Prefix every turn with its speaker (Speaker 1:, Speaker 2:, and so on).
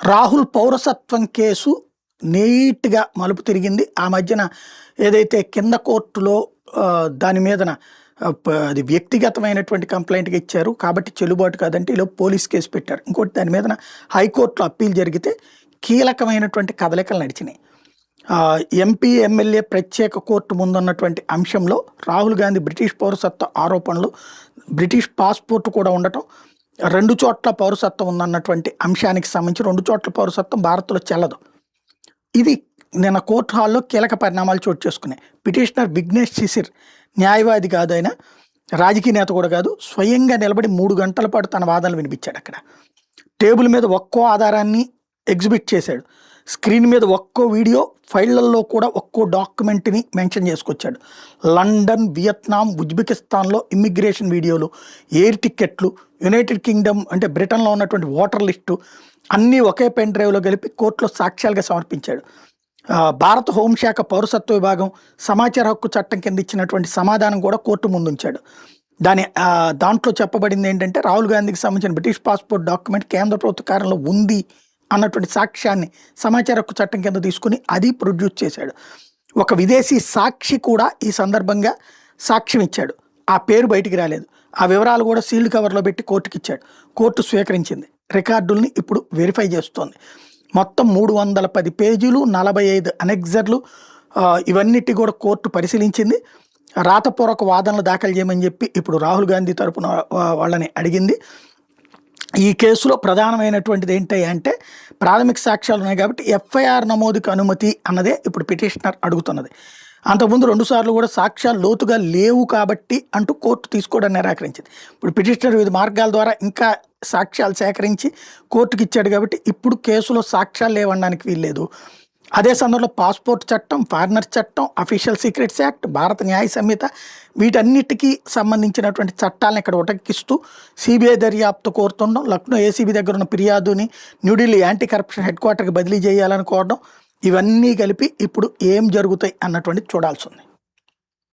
Speaker 1: రాహుల్ పౌరసత్వం కేసు నీట్‌గా మలుపు తిరిగింది. ఆ మధ్యన ఏదైతే కింద కోర్టులో దాని మీదన అది వ్యక్తిగతమైనటువంటి కంప్లెయింట్‌గా ఇచ్చారు. కాబట్టి చెల్లుబాటు కాదంటే ఈలోపు పోలీస్ కేసు పెట్టారు. ఇంకోటి దాని మీదన హైకోర్టులో అప్పీల్ జరిగితే కీలకమైనటువంటి కదలికలు నడిచినాయి. ఎంపీ, ఎమ్మెల్యే ప్రత్యేక కోర్టు ముందున్నటువంటి అంశంలో రాహుల్ గాంధీ బ్రిటిష్ పౌరసత్వ ఆరోపణలు, బ్రిటిష్ పాస్‌పోర్ట్ కూడా ఉండటం, 2 చోట్ల పౌరసత్వం ఉందన్నటువంటి అంశానికి సంబంధించి 2 చోట్ల పౌరసత్వం భారత్‌లో చెల్లదు. ఇది నిన్న కోర్టు హాల్‌లో కీలక పరిణామాలు చోటు చేసుకున్నాయి. పిటిషనర్ విఘ్నేష్ శిశిర్ న్యాయవాది కాదు, ఆయన రాజకీయ నేత కూడా కాదు. స్వయంగా నిలబడి 3 గంటల పాటు తన వాదనలు వినిపించాడు. అక్కడ టేబుల్ మీద ఒక్కో ఆధారాన్ని ఎగ్జిబిట్ చేశాడు. స్క్రీన్ మీద ఒక్కో వీడియో, ఫైళ్లలో కూడా ఒక్కో డాక్యుమెంట్ని మెన్షన్ చేసుకొచ్చాడు. లండన్, వియత్నాం, ఉజ్బెకిస్తాన్లో ఇమ్మిగ్రేషన్ వీడియోలు, ఎయిర్ టికెట్లు, యునైటెడ్ కింగ్డమ్ అంటే బ్రిటన్లో ఉన్నటువంటి ఓటర్ లిస్టు అన్నీ ఒకే పెన్ డ్రైవ్లో కలిపి కోర్టులో సాక్ష్యాలుగా సమర్పించాడు. భారత హోంశాఖ పౌరసత్వ విభాగం సమాచార హక్కు చట్టం కింద ఇచ్చినటువంటి సమాధానం కూడా కోర్టు ముందుంచాడు. దాంట్లో చెప్పబడింది ఏంటంటే, రాహుల్ గాంధీకి సంబంధించిన బ్రిటిష్ పాస్పోర్ట్ డాక్యుమెంట్ కేంద్ర ప్రభుత్వ కార్యంలో ఉంది అన్నటువంటి సాక్ష్యాన్ని సమాచార హక్కు చట్టం కింద తీసుకుని అది ప్రొడ్యూస్ చేశాడు. ఒక విదేశీ సాక్షి కూడా ఈ సందర్భంగా సాక్ష్యం ఇచ్చాడు. ఆ పేరు బయటికి రాలేదు. ఆ వివరాలు కూడా సీల్డ్ కవర్లో పెట్టి కోర్టుకి ఇచ్చాడు. కోర్టు స్వీకరించింది. రికార్డుల్ని ఇప్పుడు వెరిఫై చేస్తోంది. మొత్తం 310 పేజీలు, 45 అనెక్జర్లు, ఇవన్నిటి కూడా కోర్టు పరిశీలించింది. రాతపూర్వక వాదనలు దాఖలు చేయమని చెప్పి ఇప్పుడు రాహుల్ గాంధీ తరపున వాళ్ళని అడిగింది. ఈ కేసులో ప్రధానమైనటువంటిది ఏంటి అంటే, ప్రాథమిక సాక్ష్యాలు ఉన్నాయి కాబట్టి ఎఫ్ఐఆర్ నమోదుకు అనుమతి అన్నదే ఇప్పుడు పిటిషనర్ అడుగుతున్నది. అంతకుముందు 2 సార్లు కూడా సాక్ష్యాలు లోతుగా లేవు కాబట్టి అంటూ కోర్టు తీసుకోవడానికి నిరాకరించింది. ఇప్పుడు పిటిషనర్ వివిధ మార్గాల ద్వారా ఇంకా సాక్ష్యాలు సేకరించి కోర్టుకి ఇచ్చాడు కాబట్టి ఇప్పుడు కేసులో సాక్ష్యాలు లేవనడానికి వీల్లేదు. అదే సందర్భంలో పాస్పోర్ట్ చట్టం, ఫారినర్స్ చట్టం, అఫీషియల్ సీక్రెట్స్ యాక్ట్, భారత న్యాయ సంహిత వీటన్నిటికీ సంబంధించినటువంటి చట్టాలను ఇక్కడ ఉటంకిస్తూ సిబిఐ దర్యాప్తు కోరుతుండడం, లక్నో ఏసీబీ దగ్గర ఉన్న ఫిర్యాదుని న్యూఢిల్లీ యాంటీ కరప్షన్ హెడ్ క్వార్టర్కి బదిలీ చేయాలని కోరడం, ఇవన్నీ కలిపి ఇప్పుడు ఏం జరుగుతాయి అన్నటువంటిది చూడాల్సి ఉంది.